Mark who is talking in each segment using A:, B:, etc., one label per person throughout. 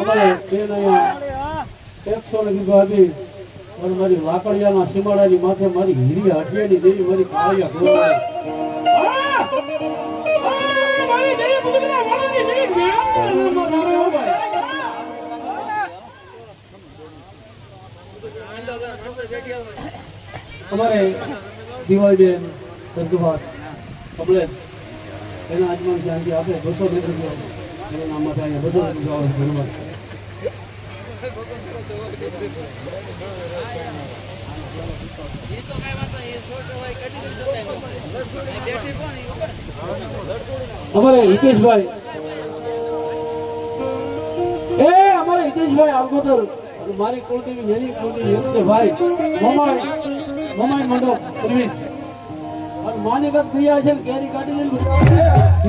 A: અમારે બેન અહીંયા 100 વીઘો હતી અને મારી વાકડિયાના સીમાડાની માથે મારી હીરી હટિયાની દેવી મારી કાળિયા ગોળાય અમારે દિવાળી સંતભાત કમલેશ એના આજમાન શાંતિ આપે 200 રૂપિયા એના નામમાં થાય 200 રૂપિયા આવે ધન્યવાદ અમારે હિતેશભાઈ અમારે હિતેશભાઈ આગોતર મારી કુળદેવી નેની કુળદેવી ભાઈ મમાઈ મંડપ સર્વિસ અને માનિકત ક્રિયા છે કેરી કાઢી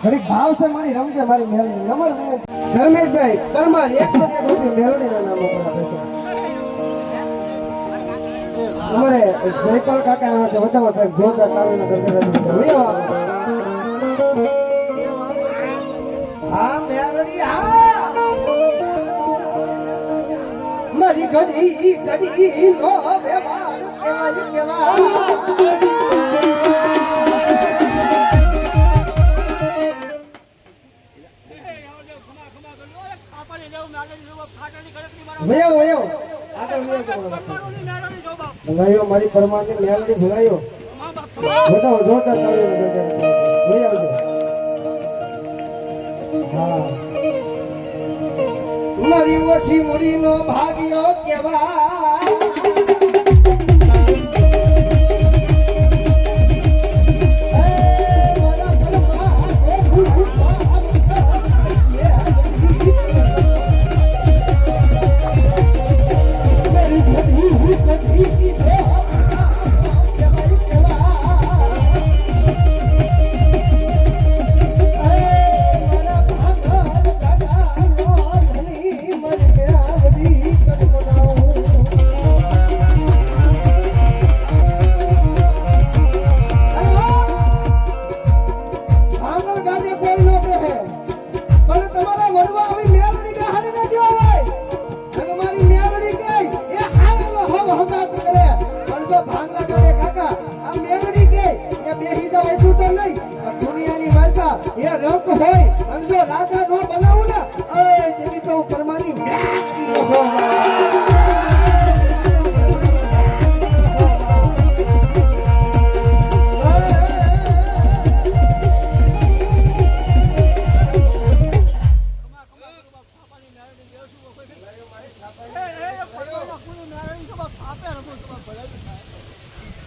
B: ઘડીક ભાવ છે મારી રમજે મારી મેલડી નંબર ધર્મેશભાઈ પરમાર 101 રૂપિયા મેલડીના નામ ઉપર આપે છે અમારે જયપાલ કાકા આવે છે વધામાં સાહેબ જોરદાર તાળીના ગણગડા હા મેલડી હા મારી ઘડી નો વ્યવહાર કેવા ભૂલાયો મારી પરમાની મેલડી ભૂલાયો બતાવો જોરદાર તાળીઓ હા મારી ઓછી મૂડીનો ભાગ્યો કેવા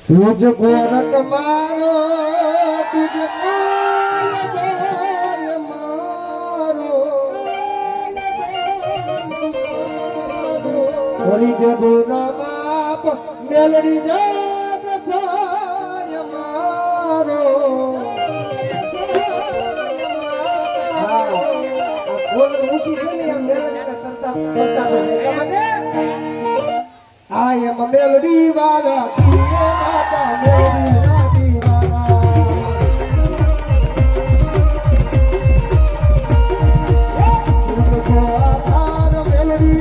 B: तुझको रट मारो तुझको मारो हरि जबो ना बाप मेलड़ी जग साय मारो बोल ऊंची सुनी हम मेलड़ी का करता I am a melody wala, mata melody nadi wala. Melody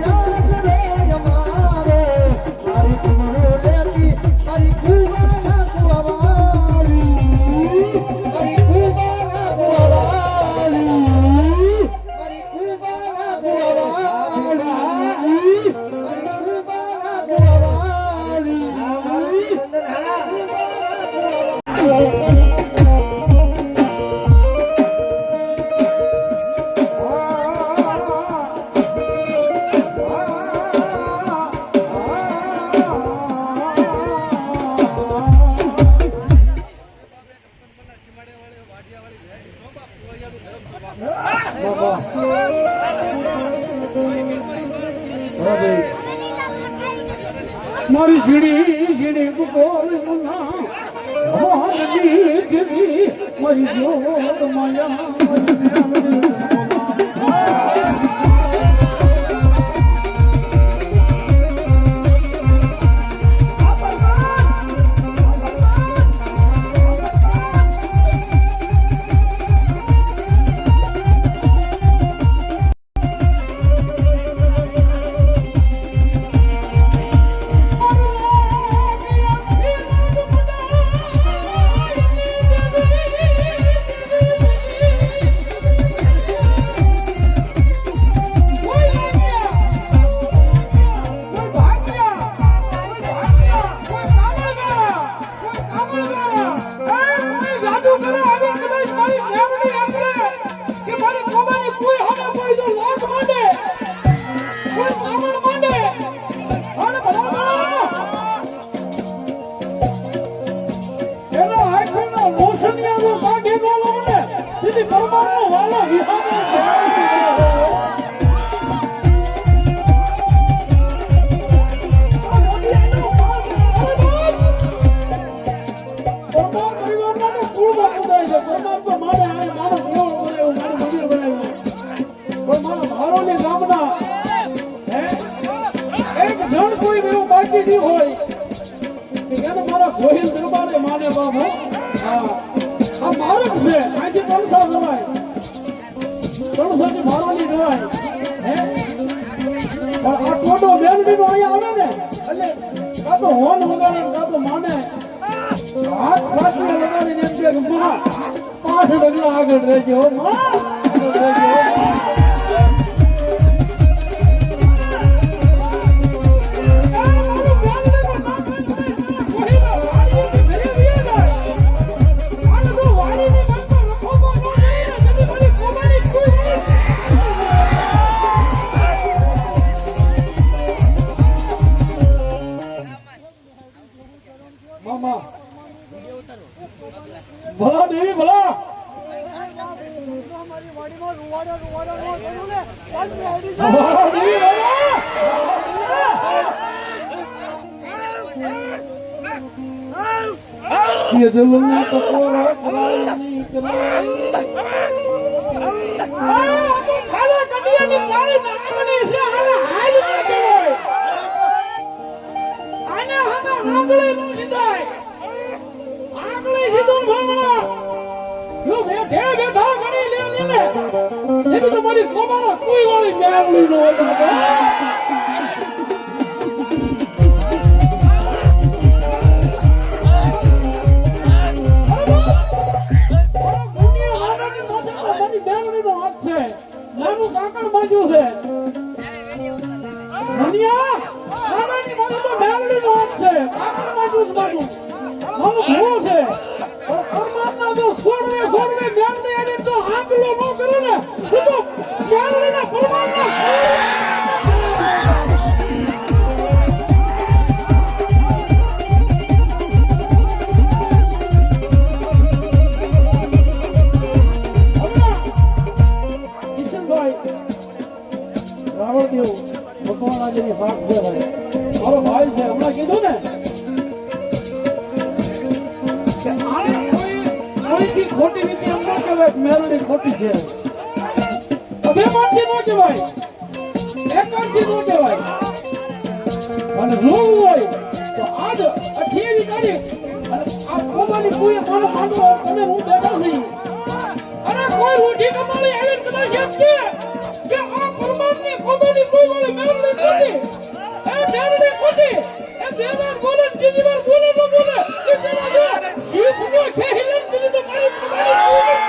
A: બાબા બરાબર મારી સીડી કુકોર મુના મોહની ગીરી મારી જોત માયા આગળ રહેજો ભલા દેવી ભલા ये दिल में तो कोरा कराई नहीं कराई खाला कटिया ની કાળી નાગણી છે હાલ ના કહેવાય આને હમે આંગળી નું લીધાય આંગળી લીધું ભમણા લો બેઠે બેઠા ઘણી લેની ને જેની તમારી કોમાનો કોઈ વાળી મેળવી નો હોય નાનું કાકડ બાજુ છે રનિયા નાનાની બાજુ તો મેળવી નો હાથ છે કાકડ બાજુ જ બાજુ નાનું ભૂવો છે પરમાત્મા જો છોડવે મેળવી એને તો આંગલો ન કરે ને તો મેળવીના પરમાત્મા ભગવાન આજની વાત છે ભાઈ મારો ભાઈ છે હમણાં કીધું ને કે આને કોઈથી ખોટી રીતે એમ ન કહેવાય મેલડી ખોટી છે અભિમાનથી ન કહેવાય એકાંતથી ન કહેવાય અને રોવું હોય તો આજ 28 તારીખ આ કોમાની કોઈ મારો માંડવો તમે હું બેઠા છું અને કોઈ લોઢી કમાણી આવીને કદાચ એમ કે આ પરમાત્માની કોમાની કોઈ વાળી મેલડી ખોટી એ મેલડી ખોટી એ બે વાર બોલે ત્રીજી વાર બોલે ન બોલે એ પેલા જો શીખ નો ખેહિલન દીધી તો મારી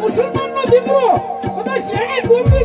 A: મુસલમાન નો દીકરો કદાચ એની ગુરમી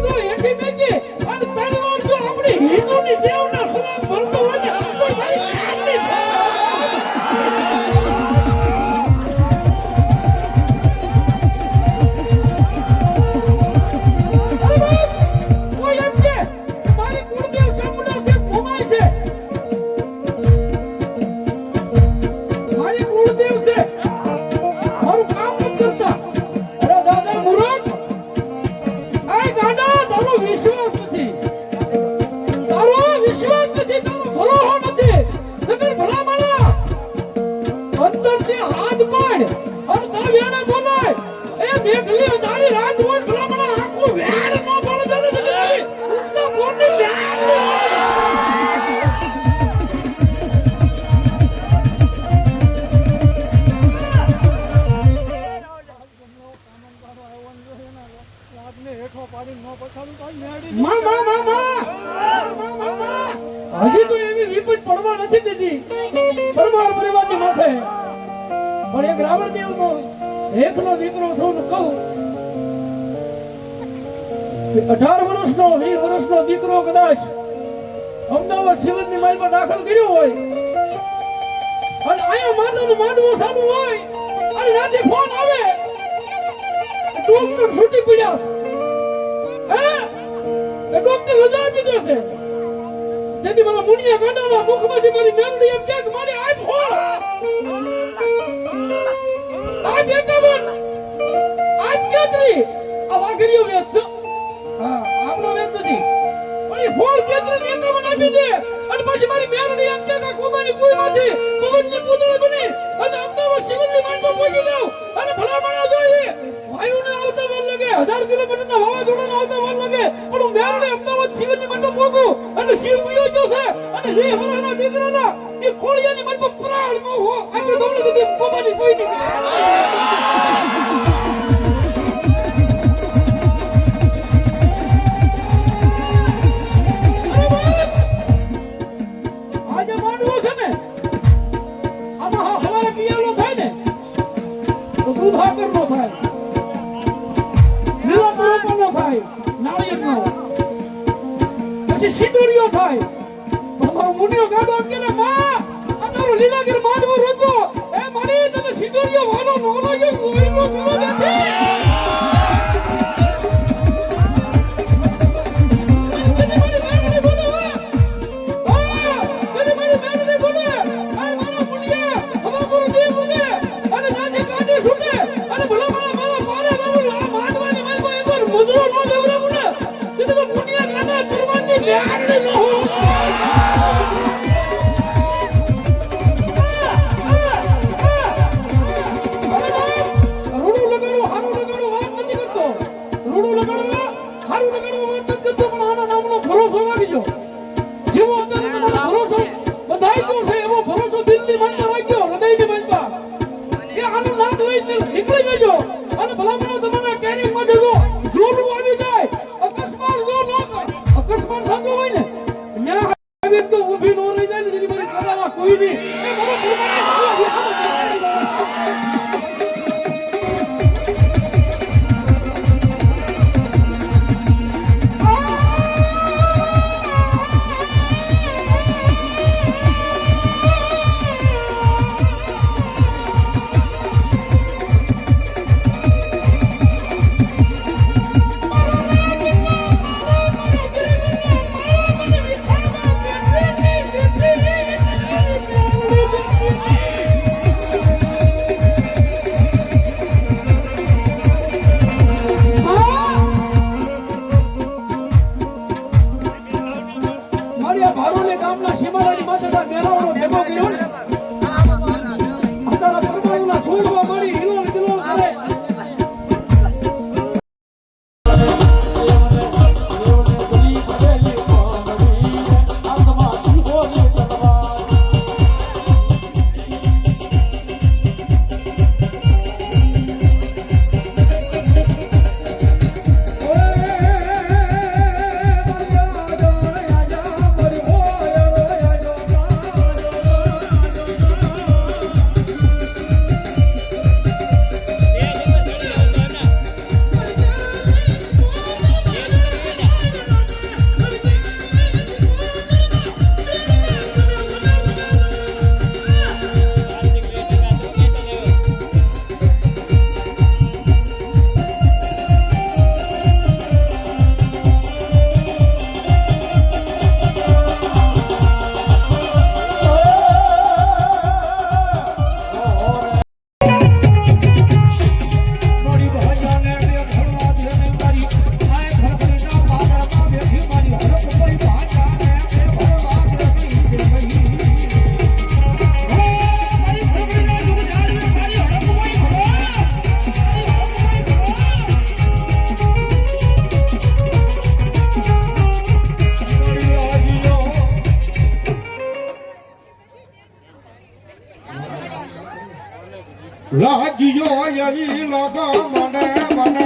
A: છે પણ એક રાવણદેવનો એકનો દીકરો થઈને કહું 18 વર્ષનો 20 વર્ષનો દીકરો કદાચ અમદાવાદ સિવિલની માઇલમાં દાખલ કર્યો હોય અને અહીંયા માતાનું માંડવું સારું હોય અને રાતે ફોન આવે ડોક્ટર છૂટી પડ્યા હે એ ડોક્ટર રજા આપી દેશે જેથી મારા મુનિયા ગાંડાના મુખમાંથી મારી મેલડી એમ કે મારે આ ફોન આ બેટાવન આ કેતરી આ વાઘરીઓ વેચ હા આપણો વેચ નથી પણ એ ફોન કેતરી એકાવન આપી દે અને પછી મારી મેલડી એમ કે કોબાની કુઈમાંથી ભગવતની પુતળી બની અને અમદાવાદ સિવિલની માંડમાં પહોંચી જાવ અને ભલામણા જોઈએ વાયુને આવતા વાર લાગે 1000 કિલોમીટરના વાવાઝોડાને આવતા વાર લાગે પણ હું મેલડી અમદાવાદ સિવિલની માંડમાં પહોંચું અને શિવ પીયો ગયો છે અને 20 વર્ષના દીકરાના એ ખોડિયાની માંડમાં પ્રાણ નો હો આપણે દોડે દીધી કોબાની કોઈ નહીં દૂધાકરનો થાય લીલા પુરોપનો થાય નાળિયેરનો પછી સિંદુરિયો થાય તમારો મુનિયો ગાડો એમ કે ને માં આ તારો લીલાગીર માંડવો રોકો એ મારી તમે સિંદુરિયો વાનો નો લાગે લોહીનો પીવો નથી નીકળી જજો અને ભલામણો તમારા કેરિંગમાં જજો જોલું આવી જાય અકસ્માત જો અકસ્માત થતો હોય ને મેં આવી તો ઊભી નો રહી જાય ને જેની મારી કરાવા કોઈ નહીં એ મારો
C: લાગ્યો એવી લોકો મને મને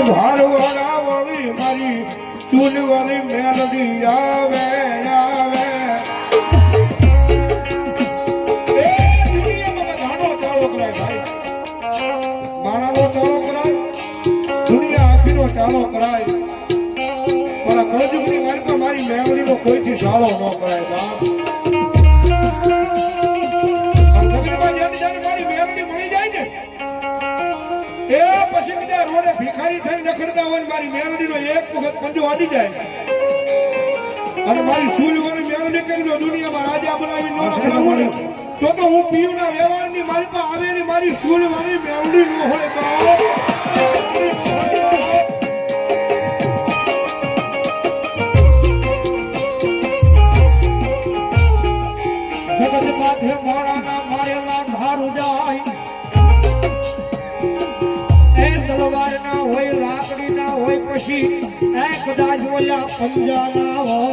C: ભારવાળા વાળી મારી ચૂનવાળી મેલડી આવે આવે એ દુનિયામાં ગાનો ચાલો કરાય ભાઈ માણાનો ચાલો કરાય દુનિયા આખીનો ચાલો કરાય પણ આ કળજુગની વાર્તા મારી મેલડીનો કોઈથી ચાલો ન કરાય બાપ મારી મેલડી મળી જાય ને એ પછી બીજા રોડે ભિખારી થઈને નખડતા હોય મારી મેલડીનો એક વખત પંજો આડી જાય અને મારી સૂર્યવાળી મેલડી કરીને દુનિયામાં રાજા બનાવી ન રખડાવું તો હું પીવના વ્યવહારની મારી પાસે આવેલી મારી સૂર્યવાળી મેલડી ન હોય તો જગત માથે મોડાના મારેલા ભારું જાય એ તલવાર ના હોય લાકડી ના હોય પછી એ કદાચ ઓલા પંજા ના હોય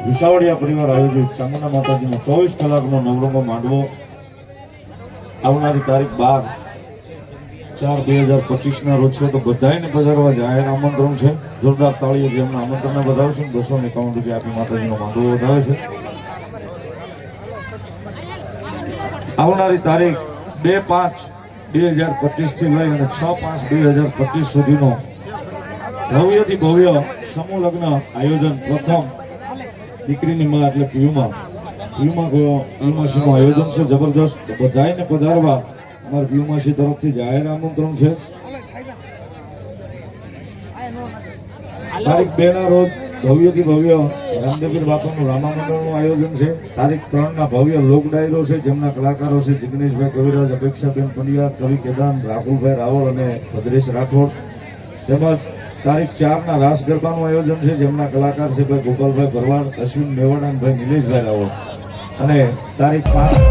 D: વિસાવડિયા પરિવાર આયોજિત ચામુંડા માતાજીનો 24 કલાકનો નવરંગો માંડવો આવનારી તારીખ 12/4/2025 ના રોજ છે તો બધાને પધારવા જાહેર આમંત્રણ છે. જોરદાર તાળીઓ જેમના આમંત્રણને વધાવશે 251 રૂપિયા આપી માતાજીનો માંડવો વધાવે છે. આવનારી તારીખ 2/5/2025 થી લઈ અને 6/5/2025 સુધીનો ભવ્યથી ભવ્ય સમૂહ લગ્ન આયોજન પ્રથમ દીકરીની માં એટલે પીયુમાસીનું આયોજન છે જબરદસ્ત. બધાને પધારવા અમારા પીયુમાસી તરફથી જાહેર આમંત્રણ છે. તારીખ 2 ના રોજ ભવ્યથી ભવ્ય રામદેવીર બાપાનું રામા મંડળનું આયોજન છે. તારીખ 3 ના ભવ્ય લોક ડાયરો છે જેમના કલાકારો છે જિગ્નેશભાઈ કવિરાજ, અપેક્ષાબેન પંડ્યા, કવિ કેદાન, રાહુલભાઈ રાવળ અને ભદ્રેશ રાઠોડ. તેમજ તારીખ 4 ના રાસ ગરબાનું આયોજન છે જેમના કલાકાર છે ભાઈ ગોપાલભાઈ ભરવાડ, અશ્વિન મેવાડા અને ભાઈ નિલેશભાઈ રાવળ. અને તારીખ 5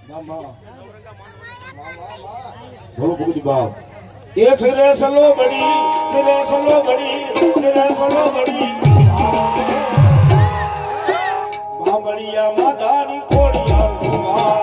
D: બોલો ભગુજી બાપ એ સિરે સલો બડી સિરે સલો બડી સિરે સલો બડી બાબડિયા માદાની કોડિયા સુવા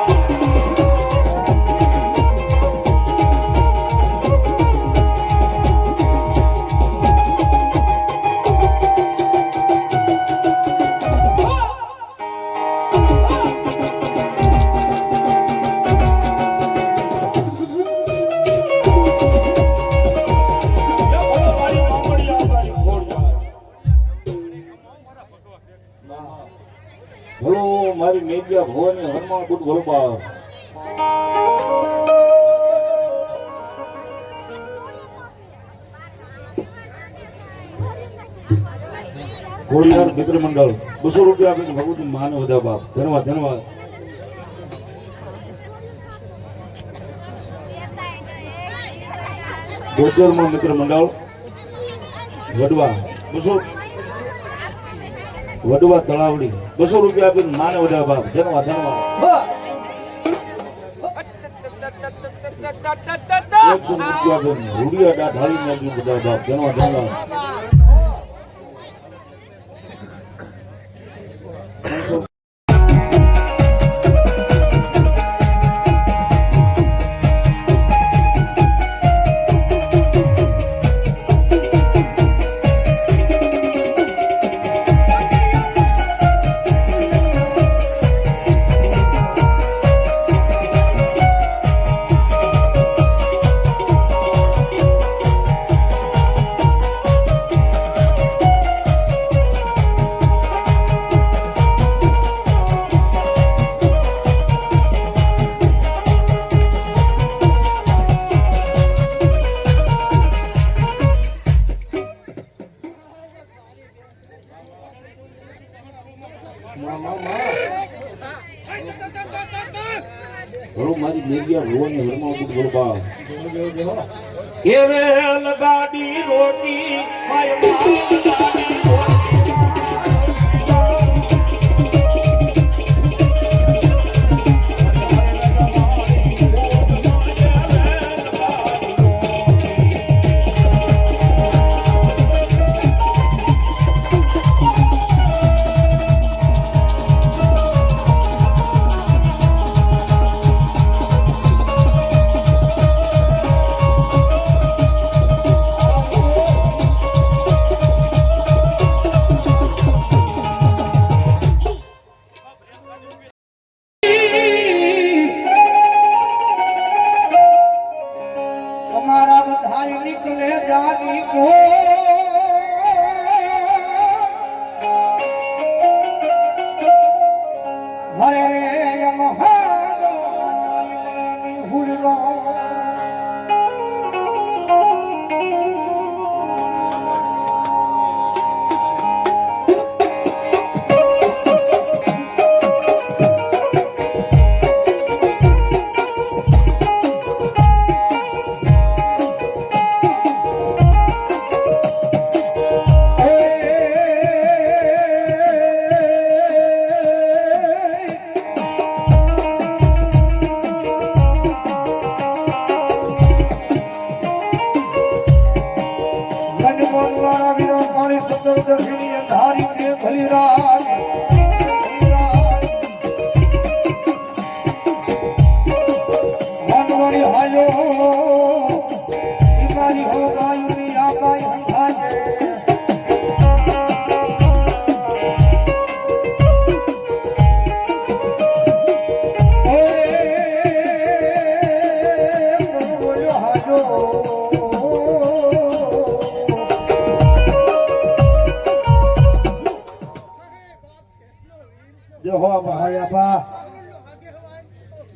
D: બોલો મારી મેઘિયા ભવાની હનુમાન બુટ બોલો બાપ કોડિયાર મિત્ર મંડળ 200 રૂપિયા આપીને ભગવતી માને વધ્યા બાપ ધન્યવાદ ધન્યવાદ ગોચરમાં મિત્ર મંડળ વડવા 200 વડવા તળાવડી 200 રૂપિયા આપીને માને વધ્યા બાપ ધન્યવાદ ધન્યવાદ 100 રૂપિયા આપીને રૂડિયા દાઢ હાલીને આપી બધા બાપ ધન્યવાદ ધન્યવાદ બોલો મારી મેઘિયા ભવાની હનુમાન બુટ બોલો બાપ એ રે લગાડી રોટી માય લગાડી
B: તમારા બધાય નીકળે જાની કો હરે રે યમહાનો હુડલો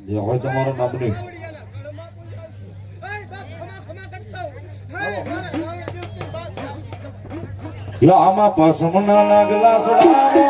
D: જે હોય તમારો નામની આમાં પાસમના નાગલા સડાવો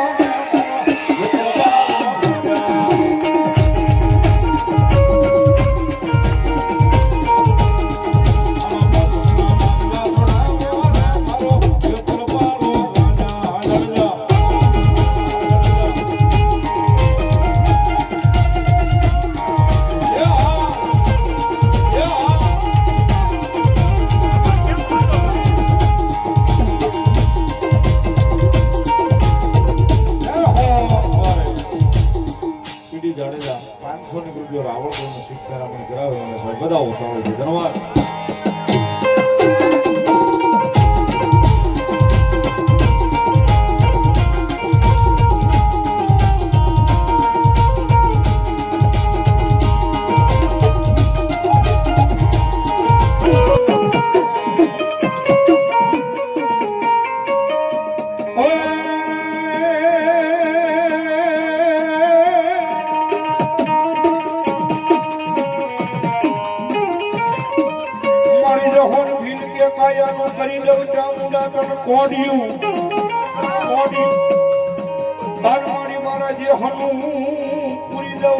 D: ₹500 રાવળ શીખતારામણ કરાવે અને સાહેબ બધા હોતા હોય છે. ધન્યવાદ.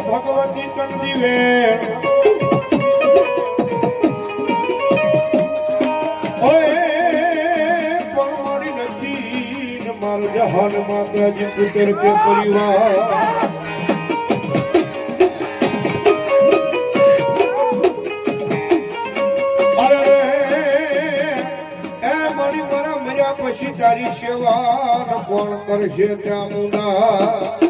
C: ભગવતી કંદીવે મારી નથી મારો જહાન માતાજી પુત્ર કે પરિવાર પછી તારી સેવા કોણ કરશે ત્યાં મુના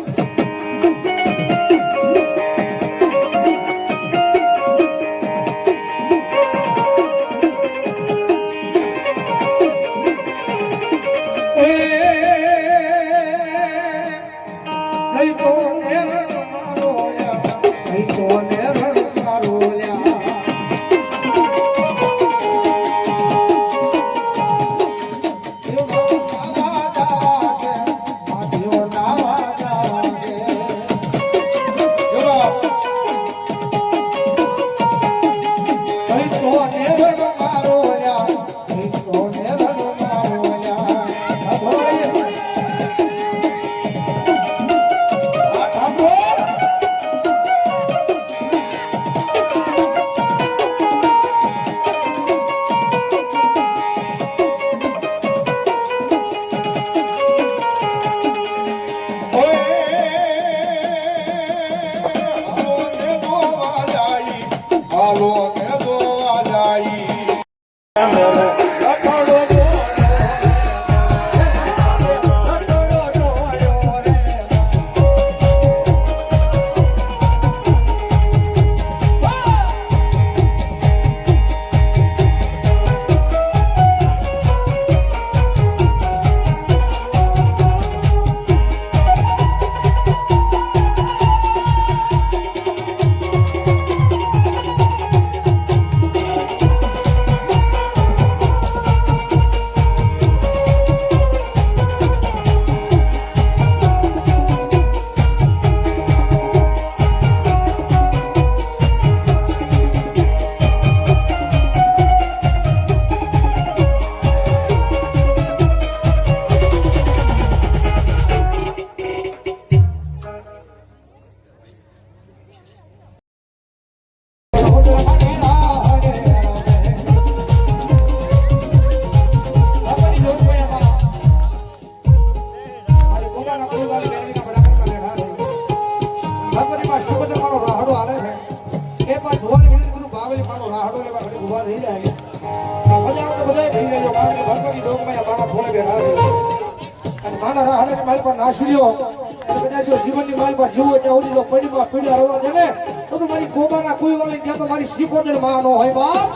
C: જીવનની માલ પર જીવો ત્યાં પડીમાં પીડા રવા દે તો મારી ગોબાના કોઈ વાળી ત્યાં તો મારી શીખોદર માં નો હોય બાપ.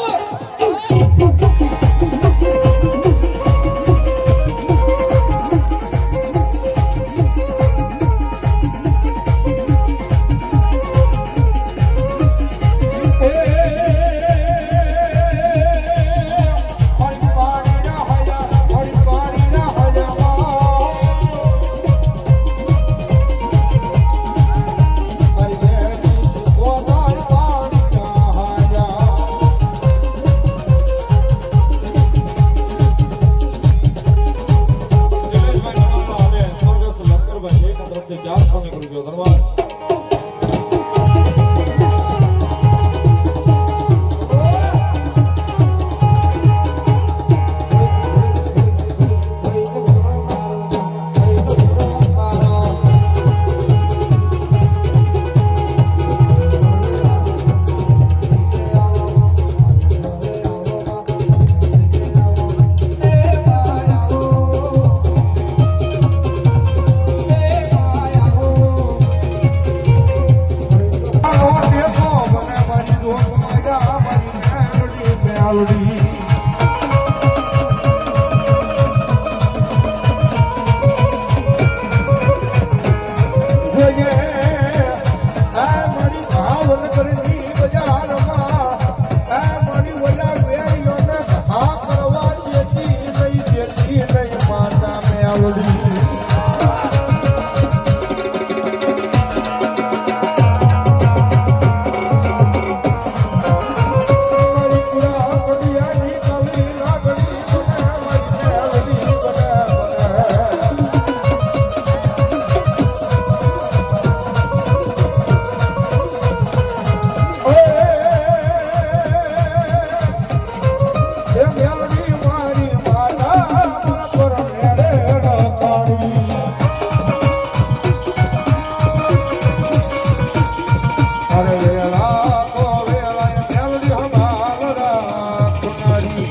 C: અરે વેલા તો વેલા મેલડી હમાર રાખનારી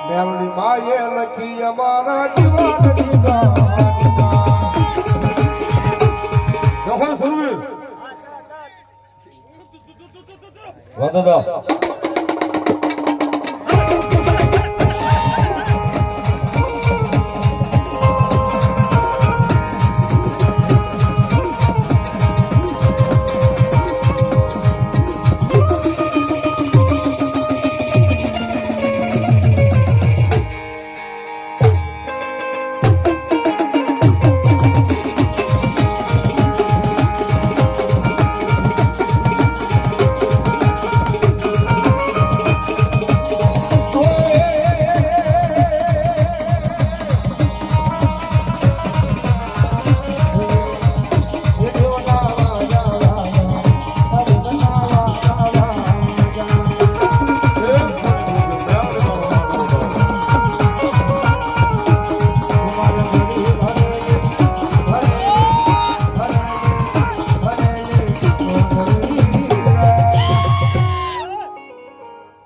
C: મેલડી માએ લખી અમારા જીવનની
D: જોખમ સુરવીર વાતો દો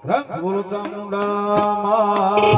D: રંગ બોલો ચામુંડામાં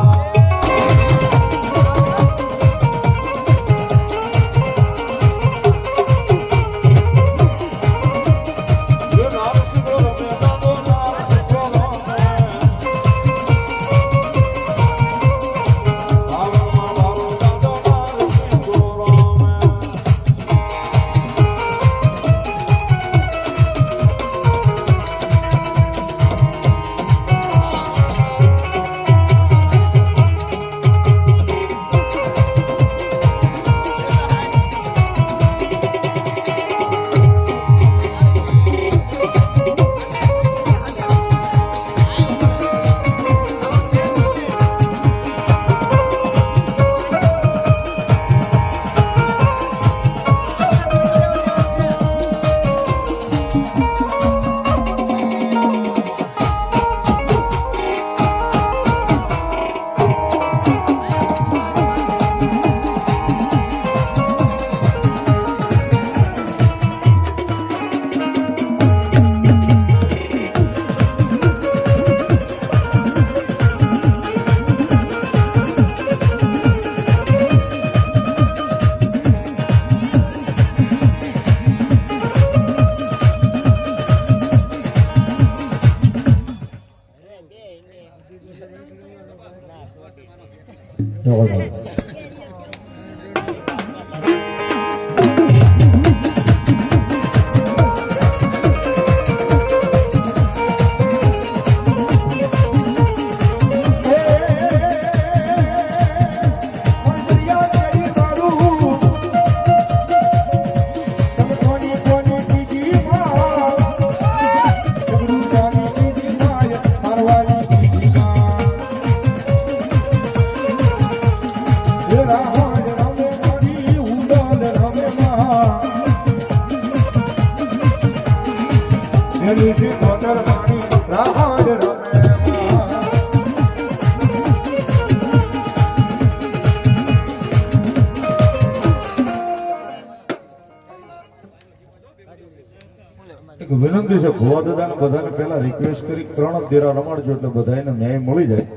D: એક વિનંતી છે ભુવા દાદાને બધાને પહેલા રિક્વેસ્ટ કરી 3 જ દેરા રમાડજો એટલે બધાને ન્યાય મળી જાય.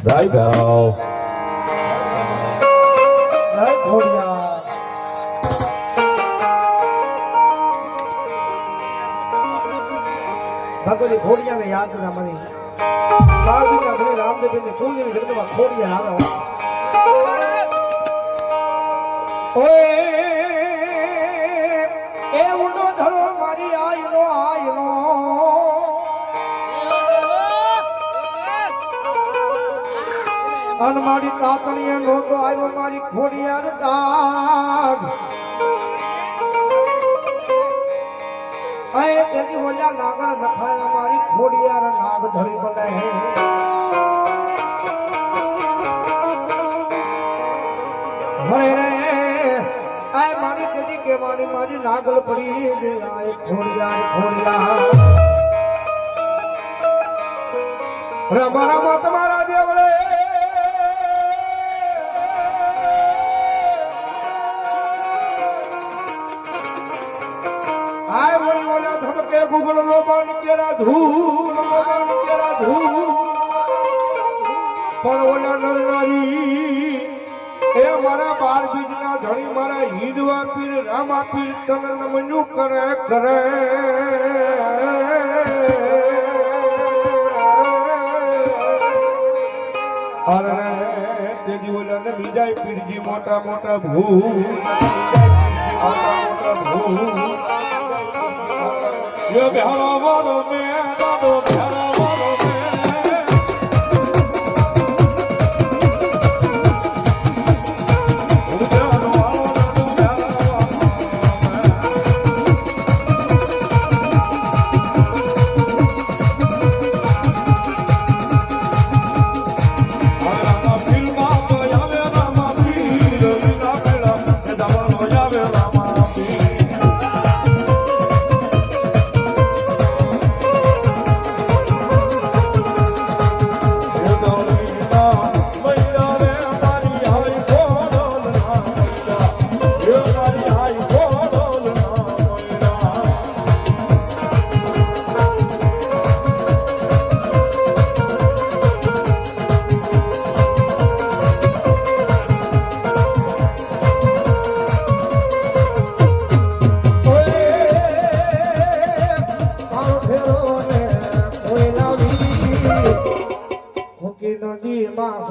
D: દાઈ ગાવ
B: જય ખોડિયાર ભગવતી ખોડિયાને યાદ ના મળી બાળવીના ભલે રામદેવને કુલદેવી જગતમાં ખોડિયાર આવે ઓય એ ઊંડો ધરો મારી આયનો અન મારી તાતણીએ નહોતો આવ્યો મારી ખોડિયાર દાગ આય તેની ઓલા નાગણ નખાયા મારી ખોડિયાર નાગ ધડી બને આય મારી તેની કેવાની મારી નાગલ પડી આય ખોડિયાર ખોડિયાર રમા રમા તમારા દેવળે આય વળી ઓલા ધમકે ગુગળ નો બાન કેરા ધૂળ પણ ઓલા નરનારી એ મારા 12 બીજના ધણી મારા હિંદવા પીર રામા પીર તને નમન્યું કરે કરે અરે તેજી ઓલા ને બીજાય પીરજી મોટા મોટા ભૂ
D: ये बिहारा वालों में दादो बिहारा वालों में उजानो वालों दादो बिहारा वालों में फिल्मा तो यावे रामा पीर लीला मेला दावनो यावे रामा पीर
B: નદી માં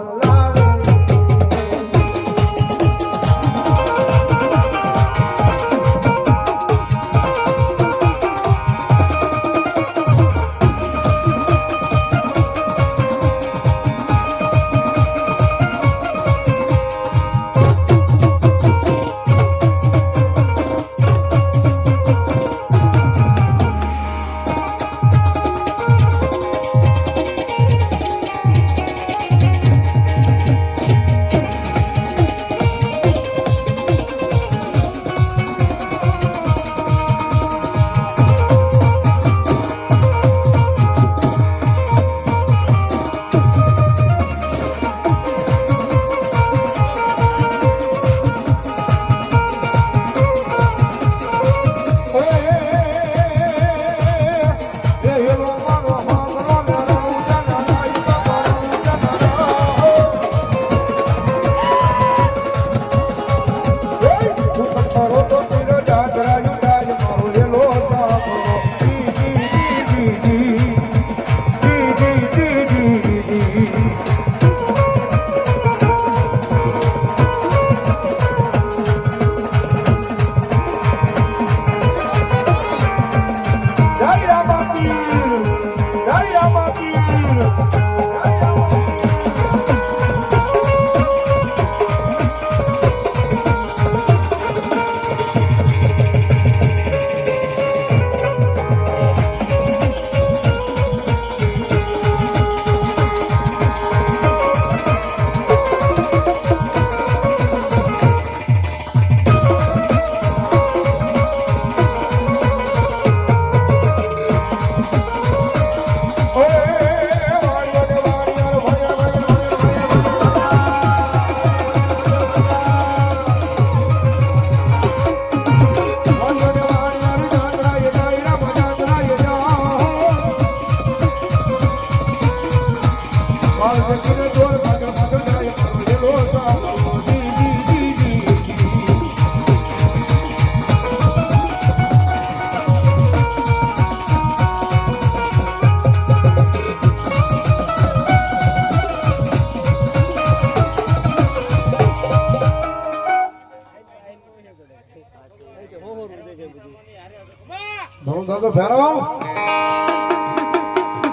C: દાદો ફેરવો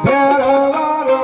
C: ફેરવાનો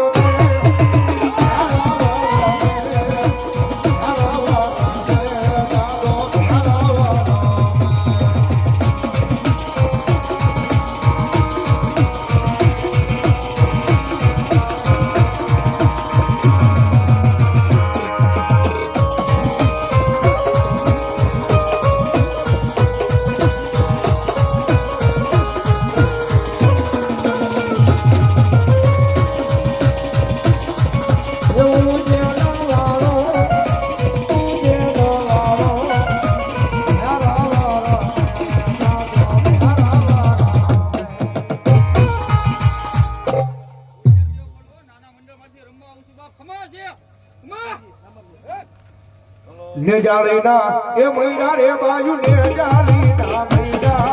B: ને જાળીના એ મૈડા રે બાજુ ને જાળીના મૈડા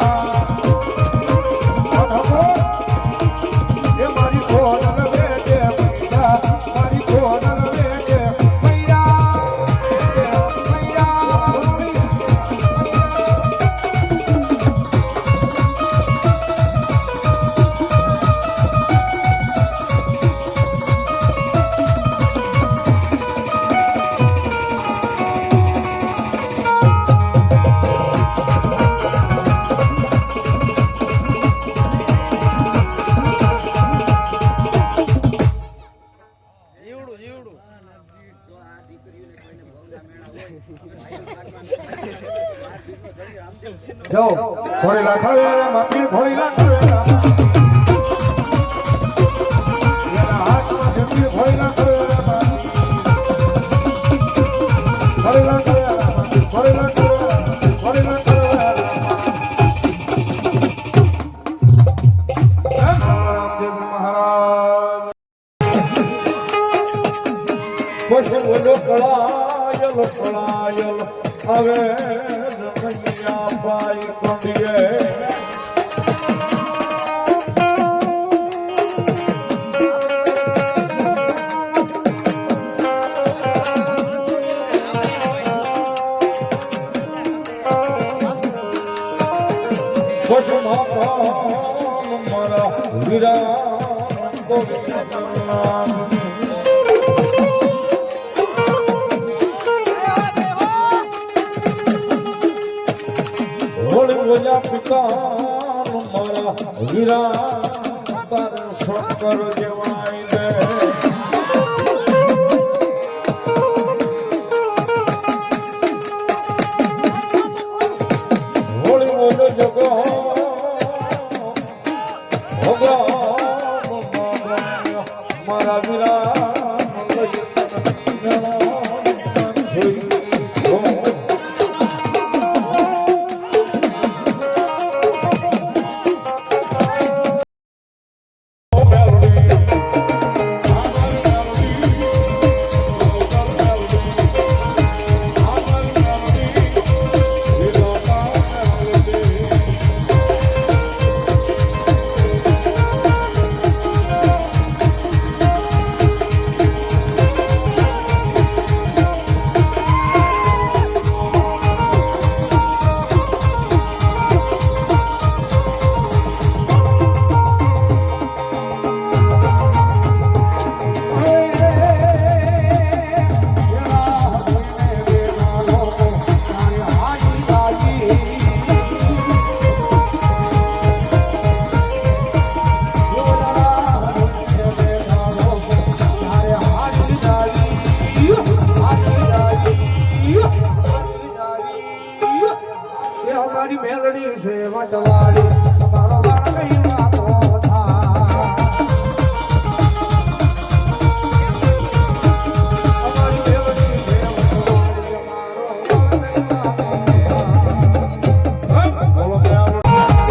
B: એ મારી કોણ વેચે મૈડા મારી કોણ વેચે મૈડા જો થોડી લાખાવે રે માપી થોડી લાખાવે એના હાથમાં જેટલી થોડી લાખાવે રે માપી થોડી લાખાવે માપી થોડી લાખાવે થોડી લાખાવે રામદેવ મહારાજ
D: પછી બોલો કળાયલ હવે રમૈયા ભાઈ કોંડીએ પછી મારા વીરા બોલ્યા પિતા મારા વીરા તાર શંકર જેવાય દે હોળી બોલો જગો મારા વીરા
B: મેલડી છે વટવાળી તમારો વાળ કઈ વાતો થા અમારી મેલડી છે વટવાળી અમારો વાળ કઈ વાતો થા બોલો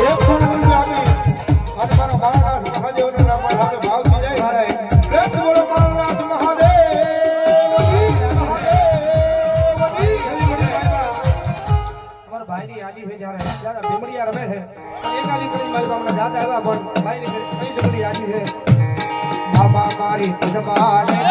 B: એક પણ જામે અને મારો મહારાજ મહાદેવનો નામ સાથે ભાવથી જય મહારાજ પ્રેમ બોલો મહારાજ ભાઈની યાદી છે જ્યારે દાદા ભીમડિયા રમે છે એકાદી કરી મારી બાપના દાદા આવ્યા પણ ભાઈની કઈ જબરી યાદી છે બાબા મારી તમારી